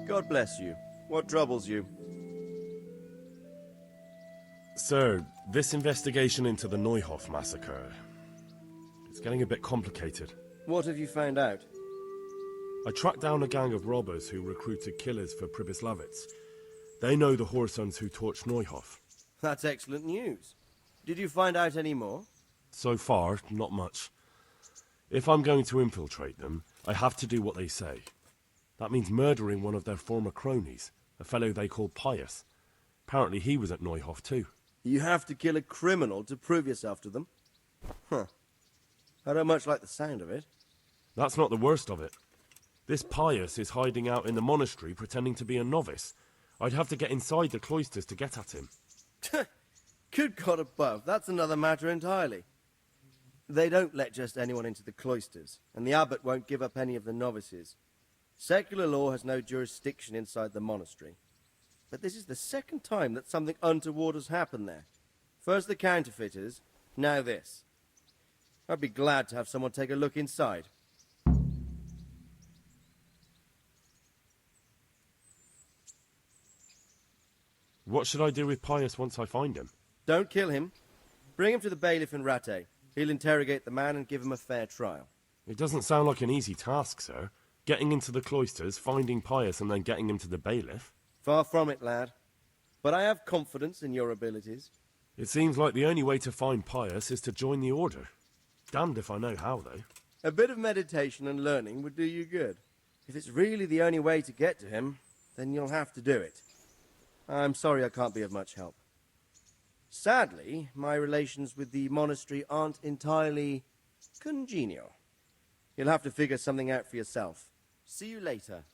God bless you. What troubles you? Sir, this investigation into the Neuhof massacre... it's getting a bit complicated. What have you found out? I tracked down a gang of robbers who recruited killers for Pribyslavitz. They know the whoresons who torched Neuhof. That's excellent news. Did you find out any more? So far, not much. If I'm going to infiltrate them, I have to do what they say. That means murdering one of their former cronies, a fellow they call Pious. Apparently he was at Neuhof too. You have to kill a criminal to prove yourself to them? Huh. I don't much like the sound of it. That's not the worst of it. This Pious is hiding out in the monastery pretending to be a novice. I'd have to get inside the cloisters to get at him. Good God above, that's another matter entirely. They don't let just anyone into the cloisters, and the abbot won't give up any of the novices. Secular law has no jurisdiction inside the monastery. But this is the second time that something untoward has happened there. First the counterfeiters, now this. I'd be glad to have someone take a look inside. What should I do with Pious once I find him? Don't kill him. Bring him to the bailiff in Rattay. He'll interrogate the man and give him a fair trial. It doesn't sound like an easy task, sir. Getting into the cloisters, finding Pious, and then getting him to the bailiff. Far from it, lad. But I have confidence in your abilities. It seems like the only way to find Pious is to join the order. Damned if I know how, though. A bit of meditation and learning would do you good. If it's really the only way to get to him, then you'll have to do it. I'm sorry I can't be of much help. Sadly, my relations with the monastery aren't entirely congenial. You'll have to figure something out for yourself. See you later.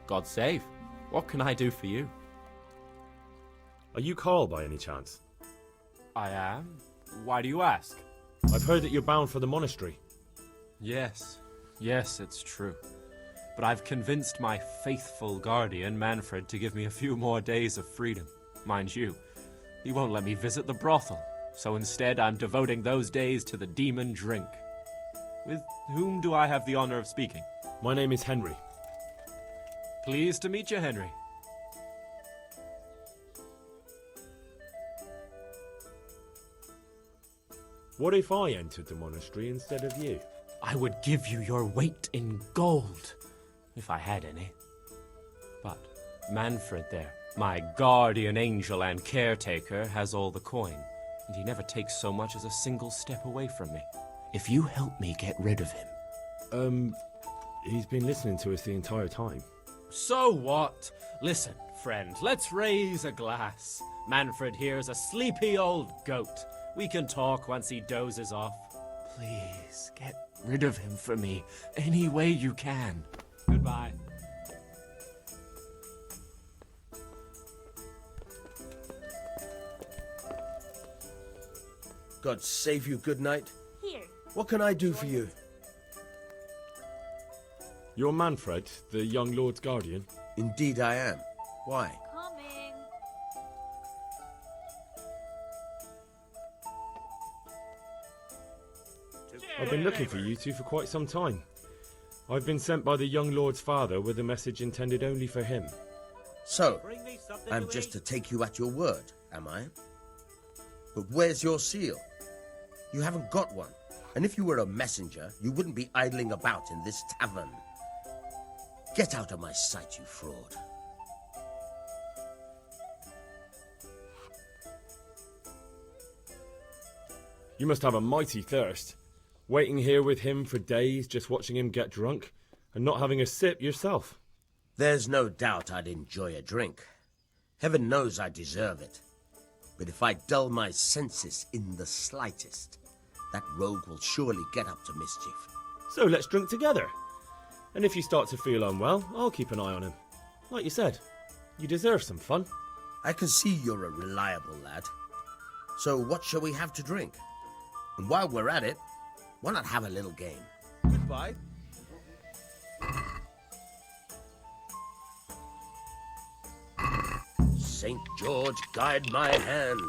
God save. What can I do for you? Are you Carl by any chance? I am. Why do you ask? I've heard that you're bound for the monastery. Yes, it's true. But I've convinced my faithful guardian, Manfred, to give me a few more days of freedom. Mind you, he won't let me visit the brothel, so instead I'm devoting those days to the demon drink. With whom do I have the honor of speaking? My name is Henry. Pleased to meet you, Henry. What if I entered the monastery instead of you? I would give you your weight in gold, if I had any. But Manfred there, my guardian angel and caretaker, has all the coin, and he never takes so much as a single step away from me. If you help me get rid of him... He's been listening to us the entire time. So what? Listen, friend, let's raise a glass. Manfred here's a sleepy old goat. We can talk once he dozes off. Please, get rid of him for me, any way you can. Goodbye. God save you, good knight. Here. What can I do for you? You're Manfred, the young lord's guardian? Indeed I am. Why? Coming. I've been looking for you two for quite some time. I've been sent by the young lord's father with a message intended only for him. So, I'm just to take you at your word, am I? But where's your seal? You haven't got one. And if you were a messenger, you wouldn't be idling about in this tavern. Get out of my sight, you fraud. You must have a mighty thirst. Waiting here with him for days, just watching him get drunk, and not having a sip yourself. There's no doubt I'd enjoy a drink. Heaven knows I deserve it. But if I dull my senses in the slightest, that rogue will surely get up to mischief. So let's drink together. And if you start to feel unwell, I'll keep an eye on him. Like you said, you deserve some fun. I can see you're a reliable lad. So what shall we have to drink? And while we're at it, why not have a little game? Goodbye. St. George, guide my hand.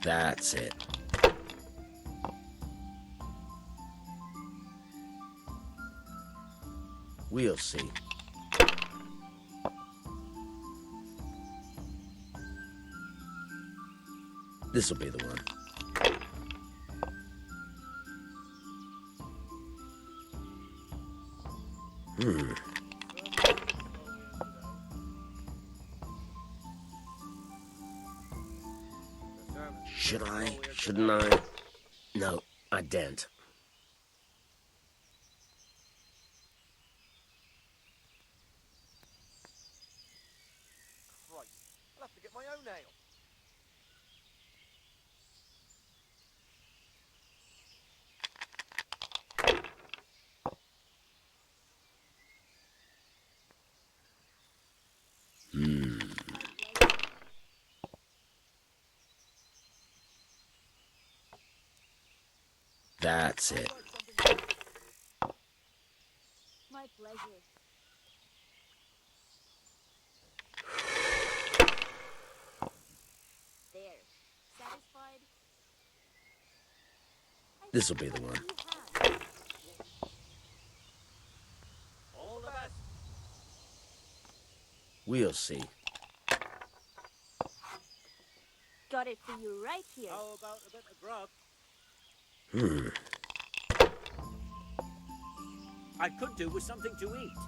That's it. We'll see. This'll be the one. Should I? Shouldn't I? No, I daren't. Christ, I'll have to get my own ale. That's it. My pleasure. There. Satisfied? This'll be the one. All the best. We'll see. Got it for you right here. How about a bit of grub? I could do with something to eat.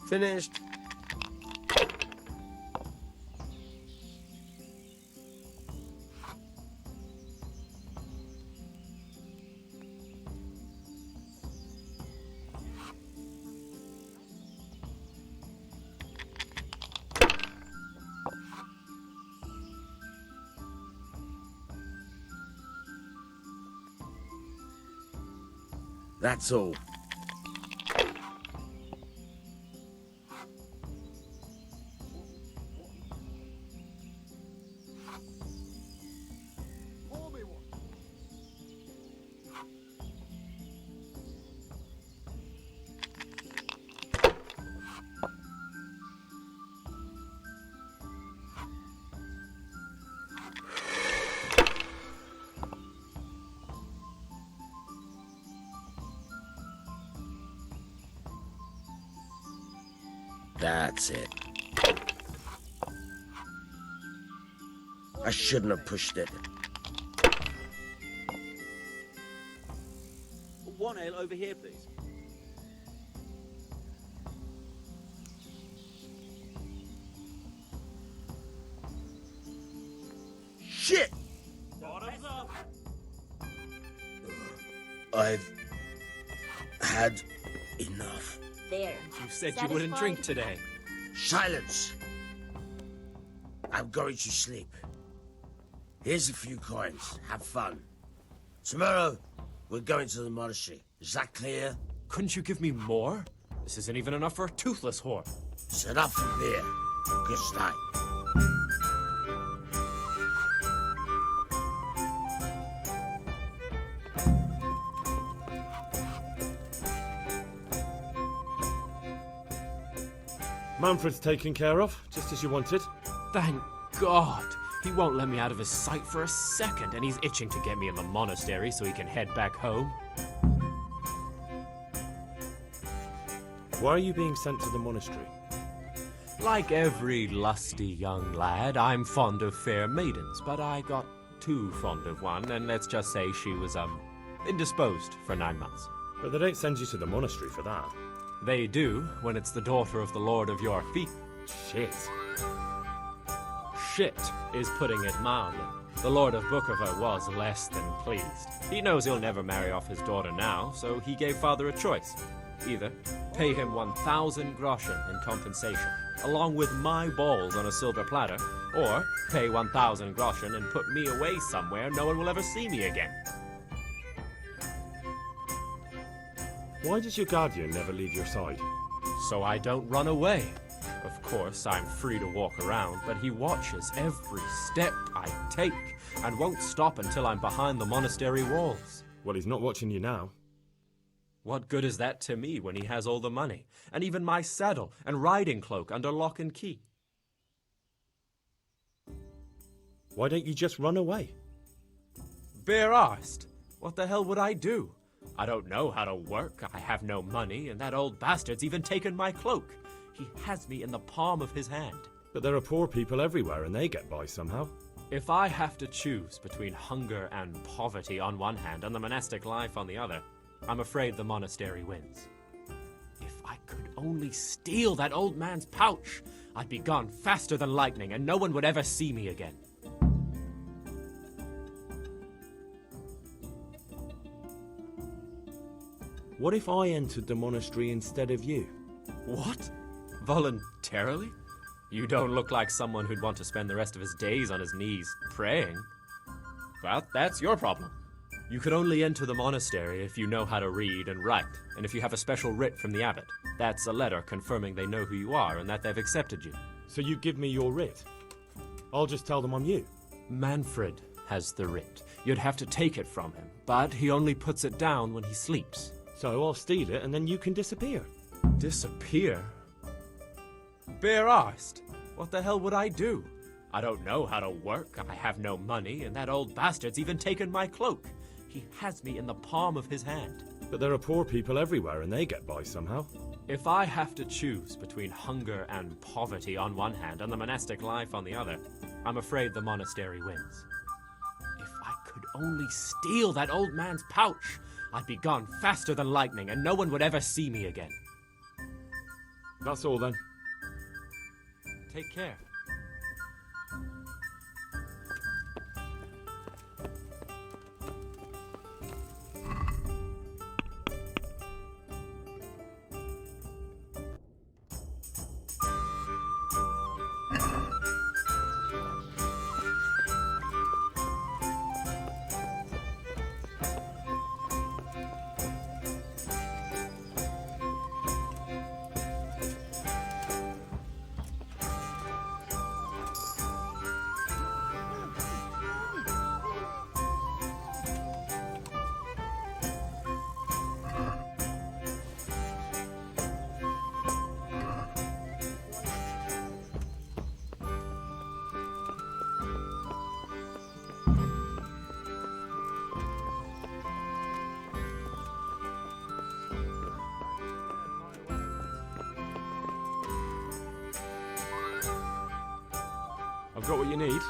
Finished. That's all. Pour me one. That's it. I shouldn't have pushed it. One ale over here, please. Shit! Bottoms up. I've had enough. There. You said you wouldn't Satisfied? drink today. Silence! I'm going to sleep. Here's a few coins. Have fun. Tomorrow, we're going to the monastery. Is that clear? Couldn't you give me more? This isn't even enough for a toothless whore. Set up from here. Good night. Manfred's taken care of, just as you wanted. Thank God. He won't let me out of his sight for a second, and he's itching to get me in the monastery so he can head back home. Why are you being sent to the monastery? Like every lusty young lad, I'm fond of fair maidens, but I got too fond of one, and let's just say she was, indisposed for 9 months. But they don't send you to the monastery for that. They do, when it's the daughter of the Lord of your feet. Shit. Shit is putting it mildly. The Lord of Bookerver was less than pleased. He knows he'll never marry off his daughter now, so he gave father a choice. Either pay him 1,000 groschen in compensation, along with my balls on a silver platter, or pay 1,000 groschen and put me away somewhere no one will ever see me again. Why does your guardian never leave your side? So I don't run away. Of course, I'm free to walk around, but he watches every step I take and won't stop until I'm behind the monastery walls. Well, he's not watching you now. What good is that to me when he has all the money, and even my saddle and riding cloak under lock and key? Why don't you just run away? Bare-arsed. What the hell would I do? I don't know how to work, I have no money, and that old bastard's even taken my cloak. He has me in the palm of his hand. But there are poor people everywhere and they get by somehow. If I have to choose between hunger and poverty on one hand and the monastic life on the other, I'm afraid the monastery wins. If I could only steal that old man's pouch, I'd be gone faster than lightning and no one would ever see me again. What if I entered the monastery instead of you? What? Voluntarily? You don't look like someone who'd want to spend the rest of his days on his knees praying. Well, that's your problem. You could only enter the monastery if you know how to read and write, and if you have a special writ from the abbot. That's a letter confirming they know who you are and that they've accepted you. So you give me your writ? I'll just tell them I'm you. Manfred has the writ. You'd have to take it from him, but he only puts it down when he sleeps. So I'll steal it and then you can disappear. Disappear? Bare-arsed. What the hell would I do? I don't know how to work, I have no money, and that old bastard's even taken my cloak. He has me in the palm of his hand. But there are poor people everywhere and they get by somehow. If I have to choose between hunger and poverty on one hand and the monastic life on the other, I'm afraid the monastery wins. If I could only steal that old man's pouch, I'd be gone faster than lightning and no one would ever see me again. That's all then. Take care. I've got what you need.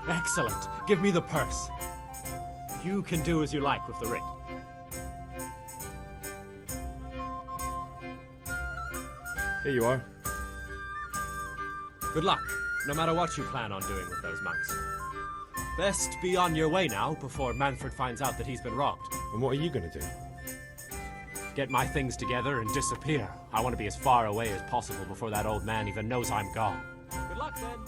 Excellent. Give me the purse. You can do as you like with the writ. Here you are. Good luck, no matter what you plan on doing with those monks. Best be on your way now before Manfred finds out that he's been robbed. And what are you going to do? get my things together, and disappear. I want to be as far away as possible before that old man even knows I'm gone. Good luck, then.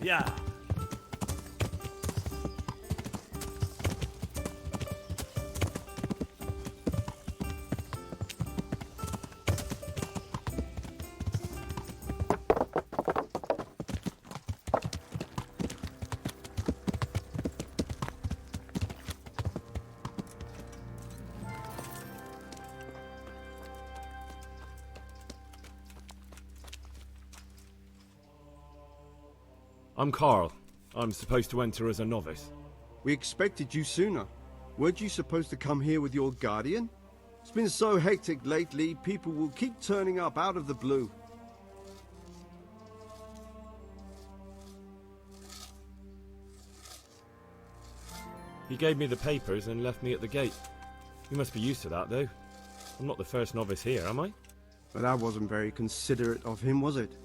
Yeah. I'm Carl. I'm supposed to enter as a novice. We expected you sooner. Weren't you supposed to come here with your guardian? It's been so hectic lately, people will keep turning up out of the blue. He gave me the papers and left me at the gate. You must be used to that, though. I'm not the first novice here, am I? But that wasn't very considerate of him, was it?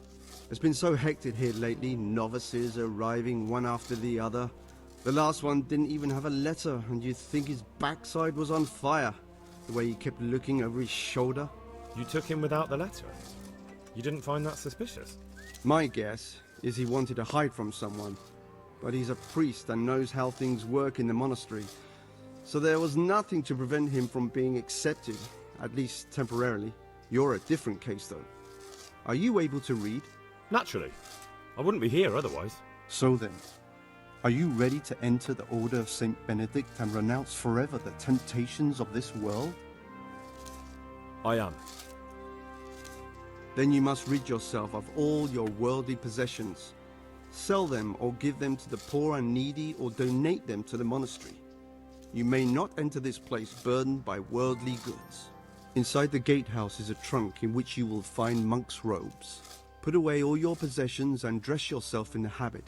It's been so hectic here lately, novices arriving one after the other. The last one didn't even have a letter, and you'd think his backside was on fire, the way he kept looking over his shoulder. You took him without the letter? You didn't find that suspicious? My guess is he wanted to hide from someone, but he's a priest and knows how things work in the monastery, so there was nothing to prevent him from being accepted, at least temporarily. You're a different case, though. Are you able to read? Naturally. I wouldn't be here otherwise. So then, are you ready to enter the Order of Saint Benedict and renounce forever the temptations of this world? I am. Then you must rid yourself of all your worldly possessions. Sell them or give them to the poor and needy or donate them to the monastery. You may not enter this place burdened by worldly goods. Inside the gatehouse is a trunk in which you will find monk's robes. Put away all your possessions and dress yourself in the habit.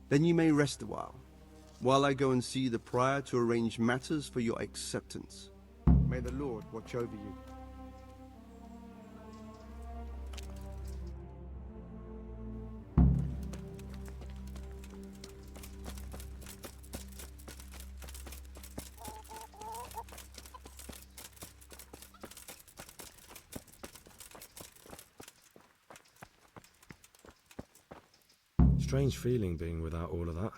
Then you may rest a while I go and see the prior to arrange matters for your acceptance. May the Lord watch over you. Strange feeling being without all of that.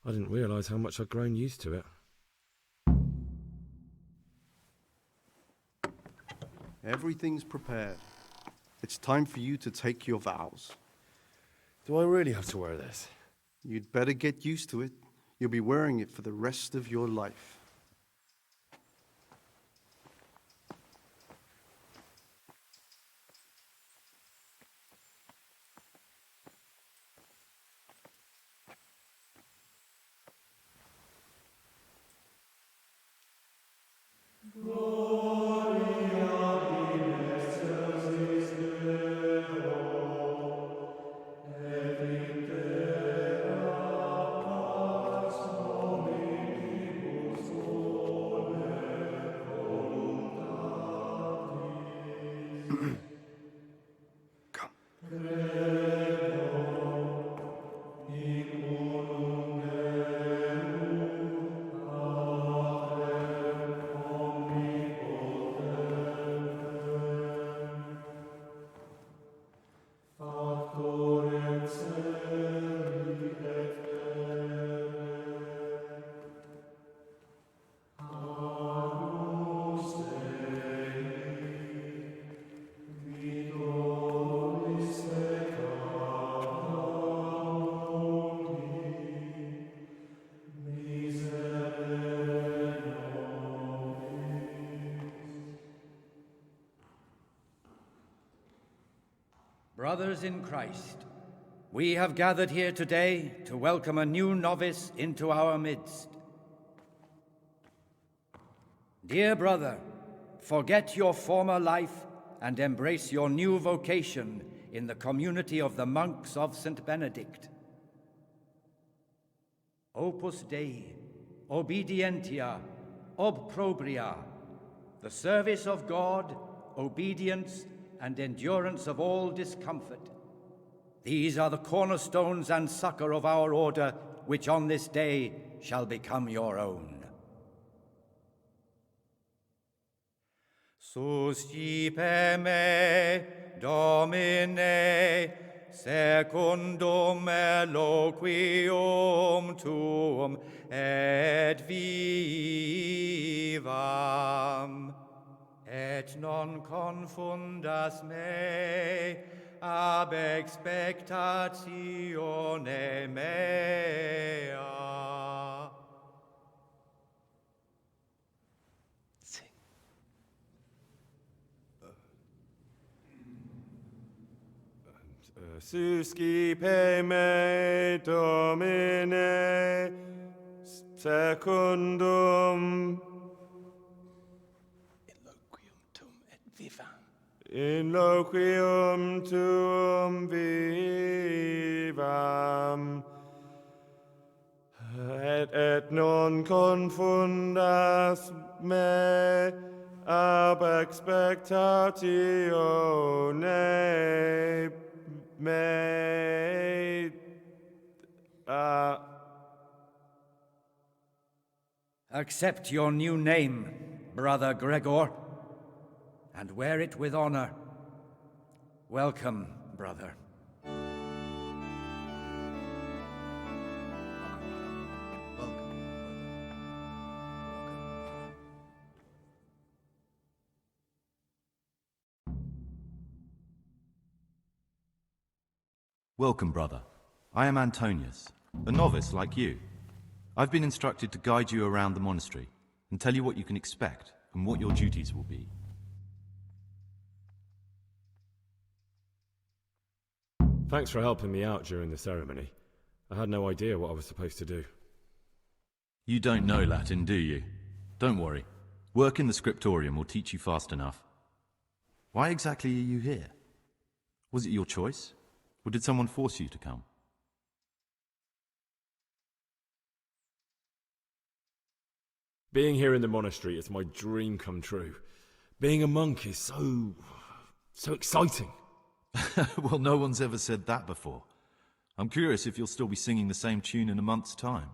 I didn't realise how much I'd grown used to it. Everything's prepared. It's time for you to take your vows. Do I really have to wear this? You'd better get used to it. You'll be wearing it for the rest of your life. Brothers in Christ, we have gathered here today to welcome a new novice into our midst. Dear brother, forget your former life and embrace your new vocation in the community of the monks of St. Benedict. Opus Dei, obedientia, obprobria, the service of God, obedience, and endurance of all discomfort. These are the cornerstones and succor of our order, which on this day shall become your own. Suscipe me, Domine, secundum eloquium tuum et vivam, et non confundas me ab expectatione mea. Suscipe me, Domine, secundum in loquium tuum vivam, et non confundas me ab expectatione mea. Accept your new name, Brother Gregor, and wear it with honor. Welcome, brother. Welcome, brother. I am Antonius, a novice like you. I've been instructed to guide you around the monastery and tell you what you can expect and what your duties will be. Thanks for helping me out during the ceremony. I had no idea what I was supposed to do. You don't know Latin, do you? Don't worry. Work in the scriptorium will teach you fast enough. Why exactly are you here? Was it your choice? Or did someone force you to come? Being here in the monastery is my dream come true. Being a monk is so exciting. Well, no one's ever said that before. I'm curious if you'll still be singing the same tune in a month's time.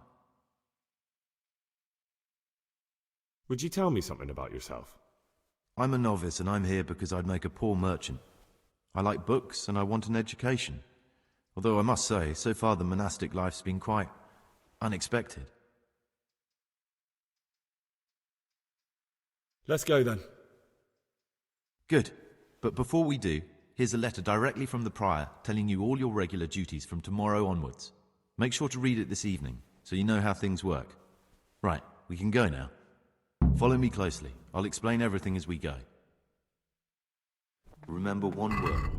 Would you tell me something about yourself? I'm a novice and I'm here because I'd make a poor merchant. I like books and I want an education. Although I must say, so far the monastic life's been quite unexpected. Let's go then. Good. But before we do, here's a letter directly from the prior telling you all your regular duties from tomorrow onwards. Make sure to read it this evening, so you know how things work. Right, we can go now. Follow me closely. I'll explain everything as we go. Remember one word.